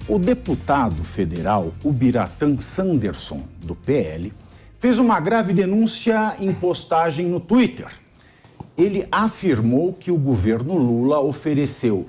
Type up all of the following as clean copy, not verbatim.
O deputado federal Ubiratã Sanderson, do PL, fez uma grave denúncia em postagem no Twitter. Ele afirmou que o governo Lula ofereceu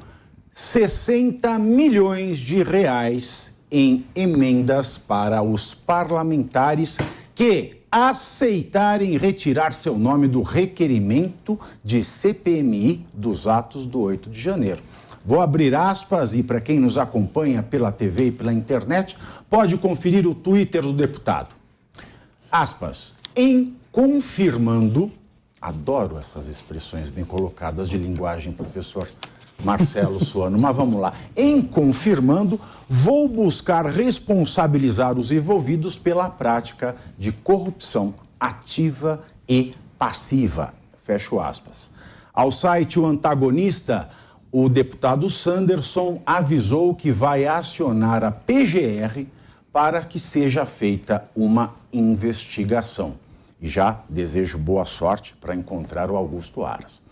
60 milhões de reais em emendas para os parlamentares que aceitarem retirar seu nome do requerimento de CPMI dos atos do 8 de janeiro. Vou abrir aspas e para quem nos acompanha pela TV e pela internet, pode conferir o Twitter do deputado. Aspas, em confirmando, adoro essas expressões bem colocadas de linguagem, professor Marcelo Suano, mas vamos lá. Em confirmando, vou buscar responsabilizar os envolvidos pela prática de corrupção ativa e passiva. Fecho aspas. Ao site O Antagonista, o deputado Sanderson avisou que vai acionar a PGR para que seja feita uma investigação. E já desejo boa sorte para encontrar o Augusto Aras.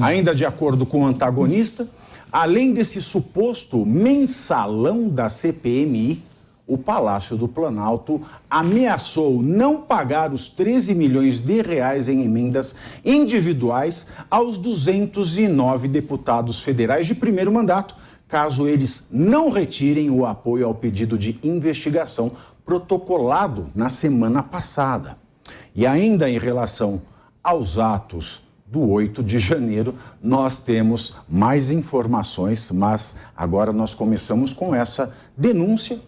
Ainda de acordo com o Antagonista, além desse suposto mensalão da CPMI, o Palácio do Planalto ameaçou não pagar os 13 milhões de reais em emendas individuais aos 209 deputados federais de primeiro mandato, caso eles não retirem o apoio ao pedido de investigação protocolado na semana passada. E ainda em relação aos atos do 8 de janeiro, nós temos mais informações, mas agora nós começamos com essa denúncia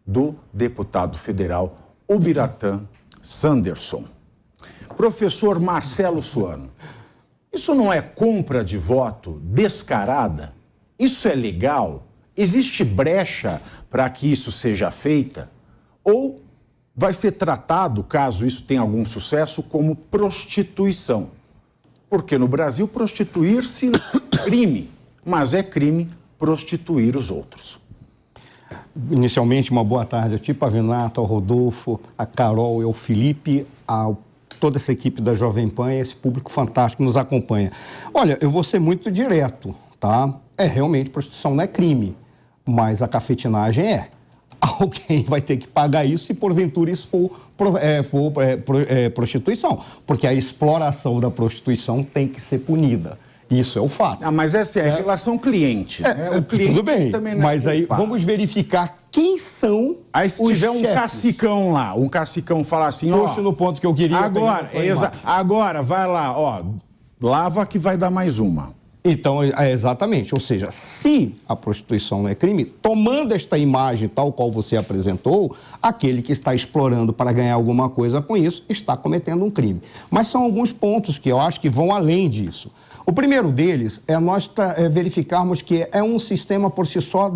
do deputado federal Ubiratã Sanderson. Professor Marcelo Suano, isso não é compra de voto descarada? Isso é legal? Existe brecha para que isso seja feita? Ou vai ser tratado, caso isso tenha algum sucesso, como prostituição? Porque no Brasil prostituir-se não é crime, mas é crime prostituir os outros. Inicialmente, uma boa tarde a ti, Pavinato, ao Rodolfo, a Carol e ao Felipe, a toda essa equipe da Jovem Pan e esse público fantástico que nos acompanha. Olha, eu vou ser muito direto, tá? Realmente, prostituição não é crime, mas a cafetinagem é. Alguém vai ter que pagar isso se porventura isso for prostituição, porque a exploração da prostituição tem que ser punida. Isso é o fato. Mas essa é a relação cliente. O cliente tudo bem, também não é mas aí vamos verificar quem são aí se tiver um cacicão lá, um cacicão falar assim, Poxa, no ponto que eu queria... Agora, vai lá, ó, lava que vai dar mais uma. Então, exatamente, ou seja, se a prostituição não é crime, tomando esta imagem tal qual você apresentou, aquele que está explorando para ganhar alguma coisa com isso está cometendo um crime. Mas são alguns pontos que eu acho que vão além disso. O primeiro deles é nós verificarmos que é um sistema por si só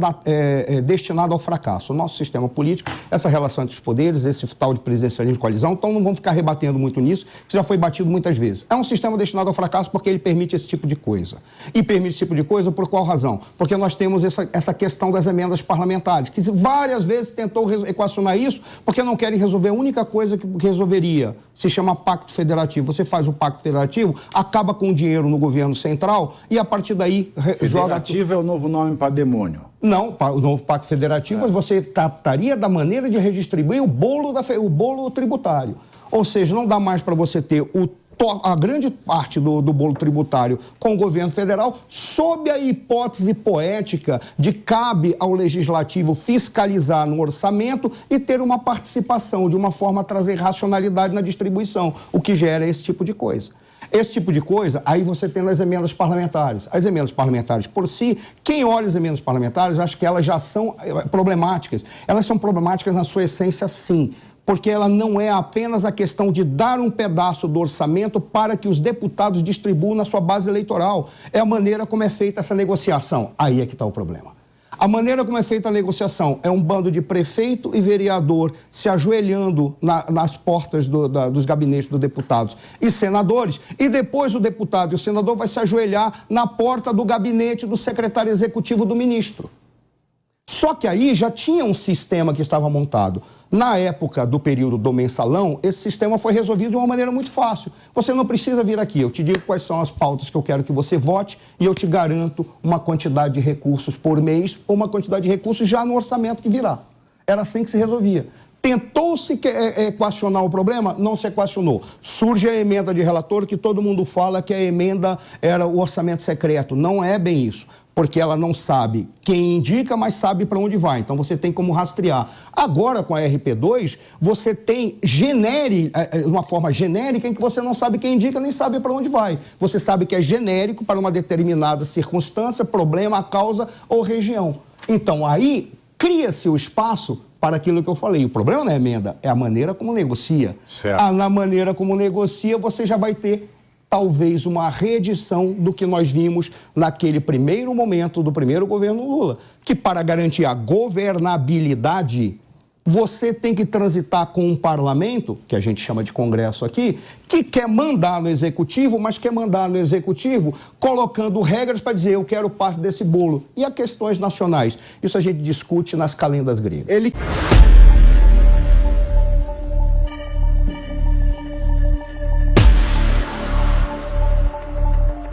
destinado ao fracasso. O nosso sistema político, essa relação entre os poderes, esse tal de presidencialismo de coalizão, então não vamos ficar rebatendo muito nisso, que já foi batido muitas vezes. É um sistema destinado ao fracasso porque ele permite esse tipo de coisa. E permite esse tipo de coisa por qual razão? Porque nós temos essa questão das emendas parlamentares, que várias vezes tentou equacionar isso, porque não querem resolver a única coisa que resolveria. Se chama Pacto Federativo. Você faz o Pacto Federativo, acaba com o dinheiro no governo central e a partir daí joga... Federativo é o novo nome para demônio. Não, o novo Pacto Federativo, você trataria da maneira de redistribuir o bolo tributário. Ou seja, não dá mais para você ter a grande parte do bolo tributário com o governo federal, sob a hipótese poética de cabe ao legislativo fiscalizar no orçamento e ter uma participação, de uma forma a trazer racionalidade na distribuição, o que gera esse tipo de coisa. Esse tipo de coisa, aí você tem as emendas parlamentares. As emendas parlamentares por si, quem olha as emendas parlamentares, acha que elas já são problemáticas. Elas são problemáticas na sua essência, sim. Porque ela não é apenas a questão de dar um pedaço do orçamento para que os deputados distribuam na sua base eleitoral. É a maneira como é feita essa negociação. Aí é que está o problema. A maneira como é feita a negociação é um bando de prefeito e vereador se ajoelhando nas portas dos gabinetes dos deputados e senadores, e depois o deputado e o senador vai se ajoelhar na porta do gabinete do secretário executivo do ministro. Só que aí já tinha um sistema que estava montado. Na época do período do mensalão, esse sistema foi resolvido de uma maneira muito fácil. Você não precisa vir aqui, eu te digo quais são as pautas que eu quero que você vote e eu te garanto uma quantidade de recursos por mês ou uma quantidade de recursos já no orçamento que virá. Era assim que se resolvia. Tentou-se equacionar o problema? Não se equacionou. Surge a emenda de relator que todo mundo fala que a emenda era o orçamento secreto. Não é bem isso. Porque ela não sabe quem indica, mas sabe para onde vai. Então, você tem como rastrear. Agora, com a RP2, você tem uma forma genérica em que você não sabe quem indica, nem sabe para onde vai. Você sabe que é genérico para uma determinada circunstância, problema, causa ou região. Então, aí, cria-se o espaço para aquilo que eu falei. O problema não é a emenda, é a maneira como negocia. Certo. Na maneira como negocia, você já vai ter talvez uma reedição do que nós vimos naquele primeiro momento do primeiro governo Lula, que para garantir a governabilidade, você tem que transitar com um parlamento, que a gente chama de Congresso aqui, que quer mandar no Executivo, mas quer mandar no Executivo colocando regras para dizer eu quero parte desse bolo. E as questões nacionais? Isso a gente discute nas calendas gregas.